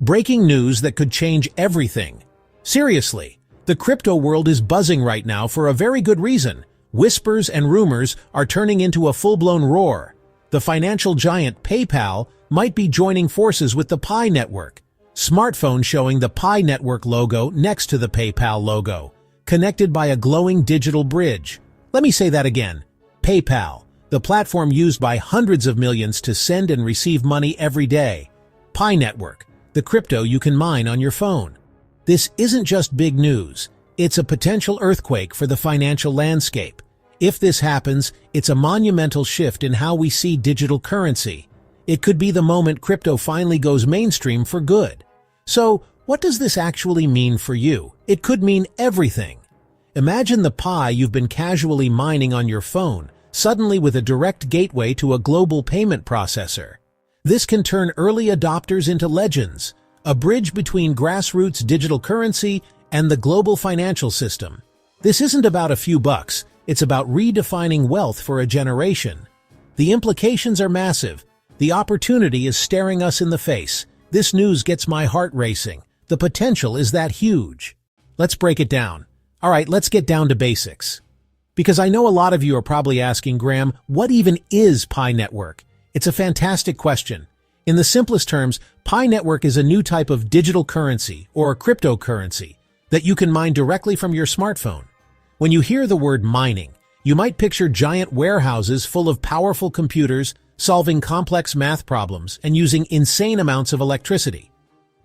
Breaking news that could change everything. Seriously, the crypto world is buzzing right now for a very good reason. Whispers and rumors are turning into a full-blown roar. The financial giant PayPal might be joining forces with the Pi network. Smartphone showing the Pi network logo next to the PayPal logo, connected by a glowing digital bridge. Let me say that again. PayPal, the platform used by hundreds of millions to send and receive money every day. Pi network, the crypto you can mine on your phone. This isn't just big news. It's a potential earthquake for the financial landscape. If this happens, it's a monumental shift in how we see digital currency. It could be the moment crypto finally goes mainstream for good. So, what does this actually mean for you? It could mean everything. Imagine the Pi you've been casually mining on your phone, suddenly with a direct gateway to a global payment processor. This can turn early adopters into legends, a bridge between grassroots digital currency and the global financial system. This isn't about a few bucks, it's about redefining wealth for a generation. The implications are massive. The opportunity is staring us in the face. This news gets my heart racing. The potential is that huge. Let's break it down. All right, let's get down to basics. Because I know a lot of you are probably asking, Graham, what even is Pi Network? It's a fantastic question. In the simplest terms, Pi Network is a new type of digital currency, or cryptocurrency, that you can mine directly from your smartphone. When you hear the word mining, you might picture giant warehouses full of powerful computers, solving complex math problems and using insane amounts of electricity.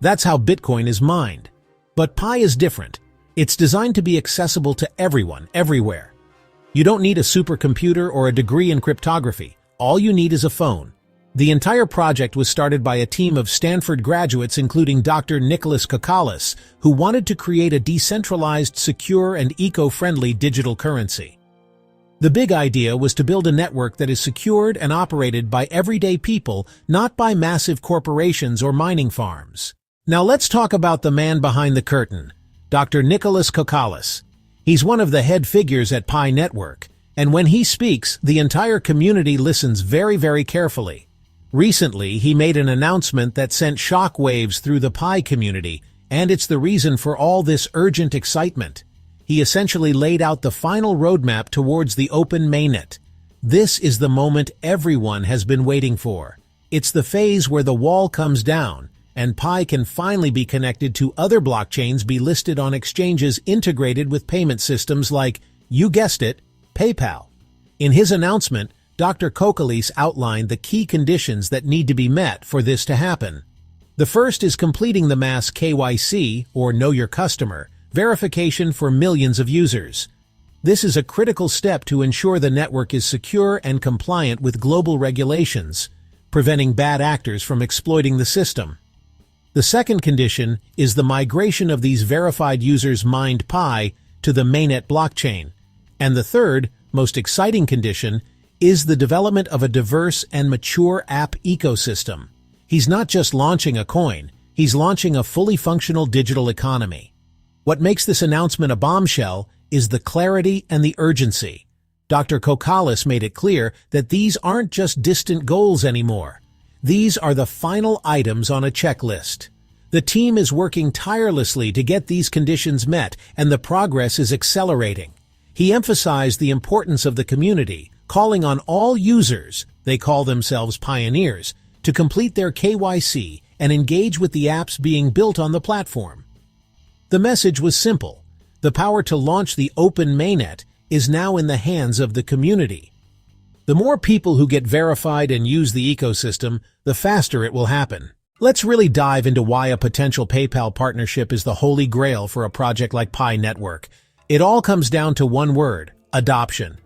That's how Bitcoin is mined. But Pi is different. It's designed to be accessible to everyone, everywhere. You don't need a supercomputer or a degree in cryptography. All you need is a phone. The entire project was started by a team of Stanford graduates including Dr. Nicolas, who wanted to create a decentralized, secure, and eco-friendly digital currency. The big idea was to build a network that is secured and operated by everyday people, not by massive corporations or mining farms. Now let's talk about the man behind the curtain, Dr. Nicolas. He's one of the head figures at Pi Network, and when he speaks, the entire community listens very, very carefully. Recently, he made an announcement that sent shockwaves through the Pi community, and it's the reason for all this urgent excitement. He essentially laid out the final roadmap towards the open mainnet. This is the moment everyone has been waiting for. It's the phase where the wall comes down, and Pi can finally be connected to other blockchains, be listed on exchanges integrated with payment systems like, you guessed it, PayPal. In his announcement, Dr. Nicolas outlined the key conditions that need to be met for this to happen. The first is completing the mass KYC, or Know Your Customer, verification for millions of users. This is a critical step to ensure the network is secure and compliant with global regulations, preventing bad actors from exploiting the system. The second condition is the migration of these verified users' mined Pi to the mainnet blockchain. And the third, most exciting condition, is the development of a diverse and mature app ecosystem. He's not just launching a coin, he's launching a fully functional digital economy. What makes this announcement a bombshell is the clarity and the urgency. Dr. Nicolas made it clear that these aren't just distant goals anymore. These are the final items on a checklist. The team is working tirelessly to get these conditions met, and the progress is accelerating. He emphasized the importance of the community, calling on all users, they call themselves pioneers, to complete their KYC and engage with the apps being built on the platform. The message was simple. The power to launch the open mainnet is now in the hands of the community. The more people who get verified and use the ecosystem, the faster it will happen. Let's really dive into why a potential PayPal partnership is the holy grail for a project like Pi Network. It all comes down to one word: adoption.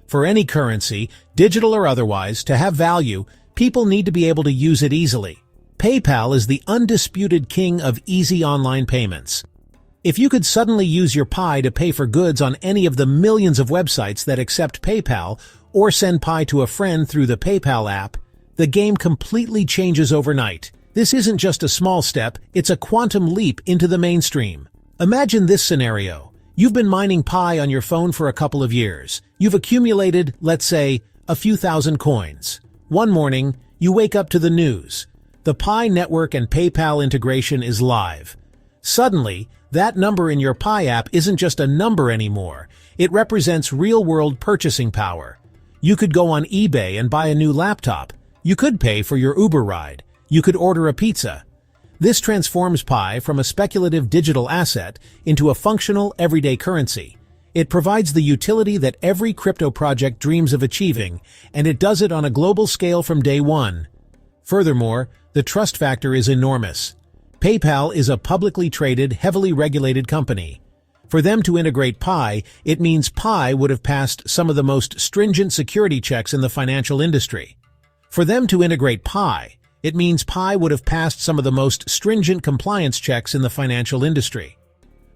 For any currency, digital or otherwise, to have value, people need to be able to use it easily. PayPal is the undisputed king of easy online payments. If you could suddenly use your Pi to pay for goods on any of the millions of websites that accept PayPal, or send Pi to a friend through the PayPal app, the game completely changes overnight. This isn't just a small step, it's a quantum leap into the mainstream. Imagine this scenario. You've been mining Pi on your phone for a couple of years. You've accumulated, let's say, a few thousand coins. One morning, you wake up to the news. The Pi network and PayPal integration is live. Suddenly, that number in your Pi app isn't just a number anymore. It represents real-world purchasing power. You could go on eBay and buy a new laptop. You could pay for your Uber ride. You could order a pizza. This transforms Pi from a speculative digital asset into a functional, everyday currency. It provides the utility that every crypto project dreams of achieving, and it does it on a global scale from day one. Furthermore, the trust factor is enormous. PayPal is a publicly traded, heavily regulated company. For them to integrate Pi, it means Pi would have passed some of the most stringent security checks in the financial industry. For them to integrate Pi, it means Pi would have passed some of the most stringent compliance checks in the financial industry.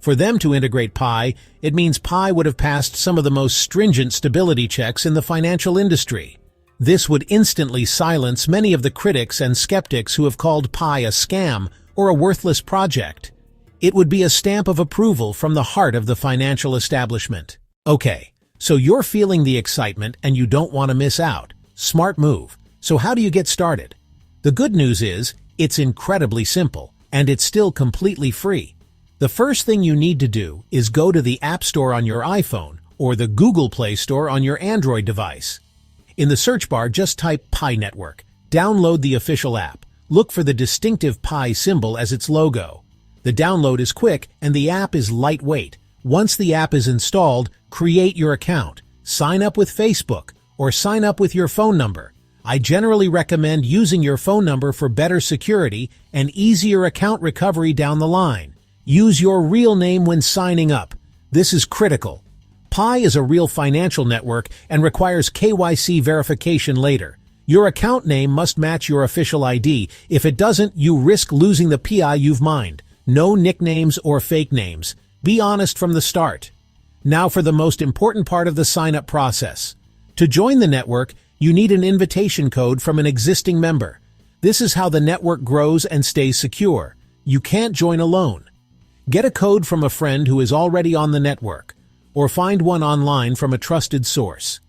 For them to integrate Pi, it means Pi would have passed some of the most stringent stability checks in the financial industry. This would instantly silence many of the critics and skeptics who have called Pi a scam or a worthless project. It would be a stamp of approval from the heart of the financial establishment. Okay, so you're feeling the excitement and you don't want to miss out. Smart move. So how do you get started? The good news is, it's incredibly simple, and it's still completely free. The first thing you need to do is go to the App Store on your iPhone or the Google Play Store on your Android device. In the search bar, just type Pi Network. Download the official app. Look for the distinctive Pi symbol as its logo. The download is quick and the app is lightweight. Once the app is installed, create your account. Sign up with Facebook or sign up with your phone number. I generally recommend using your phone number for better security and easier account recovery down the line. Use your real name when signing up. This is critical. Pi is a real financial network and requires KYC verification later. Your account name must match your official ID. If it doesn't, you risk losing the PI you've mined. No nicknames or fake names. Be honest from the start. Now for the most important part of the sign-up process. To join the network, you need an invitation code from an existing member. This is how the network grows and stays secure. You can't join alone. Get a code from a friend who is already on the network, or find one online from a trusted source.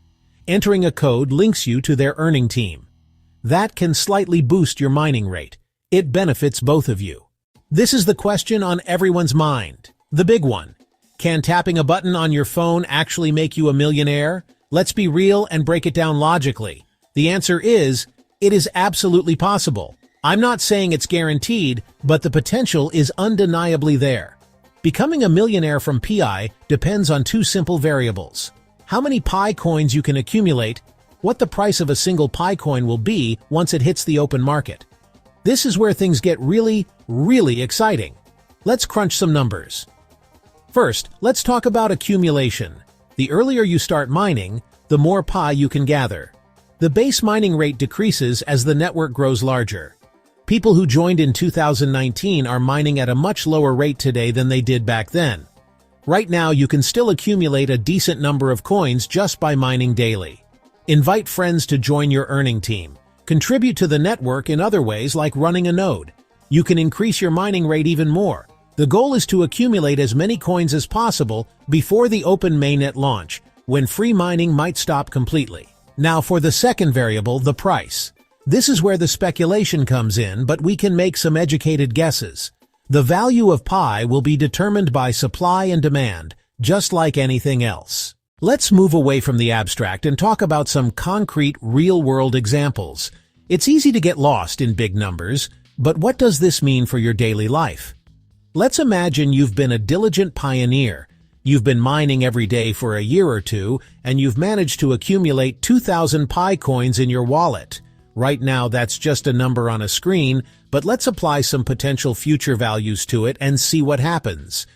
Entering a code links you to their earning team. That can slightly boost your mining rate. It benefits both of you. This is the question on everyone's mind. The big one. Can tapping a button on your phone actually make you a millionaire? Let's be real and break it down logically. The answer is, it is absolutely possible. I'm not saying it's guaranteed, but the potential is undeniably there. Becoming a millionaire from Pi depends on two simple variables. How many Pi coins you can accumulate, what the price of a single Pi coin will be once it hits the open market. This is where things get really, really exciting. Let's crunch some numbers. First, let's talk about accumulation. The earlier you start mining, the more Pi you can gather. The base mining rate decreases as the network grows larger. People who joined in 2019 are mining at a much lower rate today than they did back then. Right now, you can still accumulate a decent number of coins just by mining daily. Invite friends to join your earning team. Contribute to the network in other ways like running a node. You can increase your mining rate even more. The goal is to accumulate as many coins as possible before the open mainnet launch, when free mining might stop completely. Now for the second variable, the price. This is where the speculation comes in, but we can make some educated guesses. The value of Pi will be determined by supply and demand, just like anything else. Let's move away from the abstract and talk about some concrete, real-world examples. It's easy to get lost in big numbers, but what does this mean for your daily life? Let's imagine you've been a diligent pioneer. You've been mining every day for a year or two, and you've managed to accumulate 2,000 Pi coins in your wallet. Right now, that's just a number on a screen, but let's apply some potential future values to it and see what happens.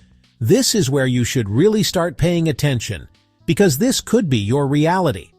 This is where you should really start paying attention, because this could be your reality.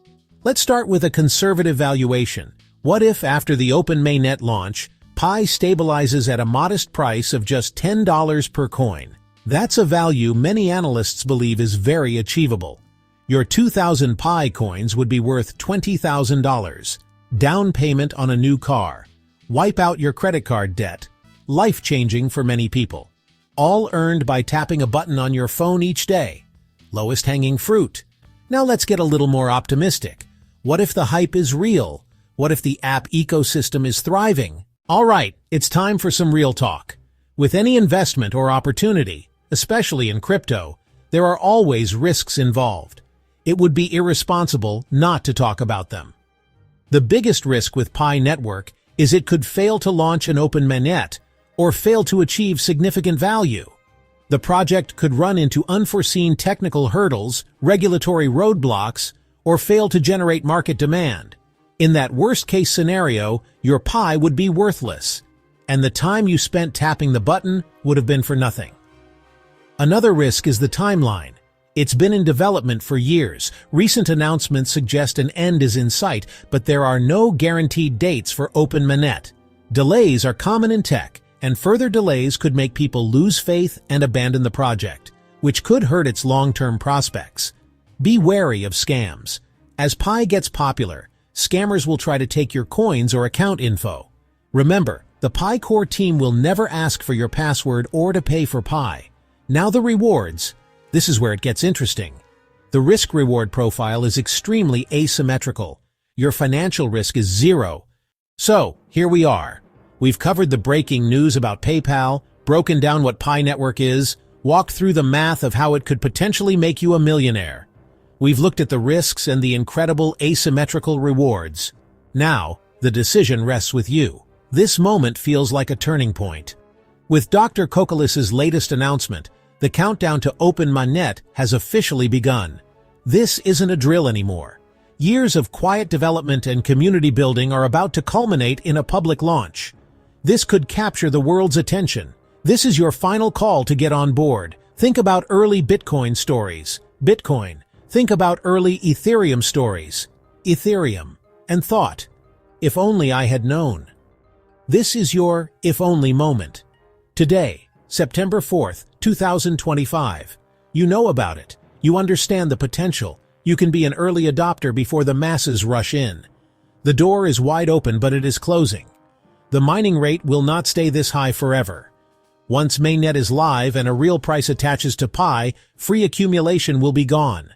Let's start with a conservative valuation. What if, after the open mainnet launch, Pi stabilizes at a modest price of just $10 per coin? That's a value many analysts believe is very achievable. Your 2,000 Pi coins would be worth $20,000. Down payment on a new car. Wipe out your credit card debt. Life-changing for many people. All earned by tapping a button on your phone each day. Lowest hanging fruit. Now let's get a little more optimistic. What if the hype is real? What if the app ecosystem is thriving? All right, it's time for some real talk. With any investment or opportunity, especially in crypto, there are always risks involved. It would be irresponsible not to talk about them. The biggest risk with Pi Network is it could fail to launch an open mainnet or fail to achieve significant value. The project could run into unforeseen technical hurdles, regulatory roadblocks, or fail to generate market demand. In that worst-case scenario, your Pi would be worthless, and the time you spent tapping the button would have been for nothing. Another risk is the timeline. It's been in development for years. Recent announcements suggest an end is in sight, but there are no guaranteed dates for open mainnet. Delays are common in tech, and further delays could make people lose faith and abandon the project, which could hurt its long-term prospects. Be wary of scams. As Pi gets popular, scammers will try to take your coins or account info. Remember, the Pi core team will never ask for your password or to pay for Pi. Now the rewards. This is where it gets interesting. The risk-reward profile is extremely asymmetrical. Your financial risk is zero. So, here we are. We've covered the breaking news about PayPal, broken down what Pi Network is, walked through the math of how it could potentially make you a millionaire. We've looked at the risks and the incredible asymmetrical rewards. Now, the decision rests with you. This moment feels like a turning point. With Dr. Nicolas's latest announcement, the countdown to open mainnet has officially begun. This isn't a drill anymore. Years of quiet development and community building are about to culminate in a public launch. This could capture the world's attention. This is your final call to get on board. Think about early Bitcoin stories. Bitcoin. Think about early Ethereum stories. Ethereum. And thought, if only I had known. This is your if only moment. Today, September 4th, 2025. You know about it. You understand the potential. You can be an early adopter before the masses rush in. The door is wide open, but it is closing. The mining rate will not stay this high forever. Once mainnet is live and a real price attaches to Pi, free accumulation will be gone.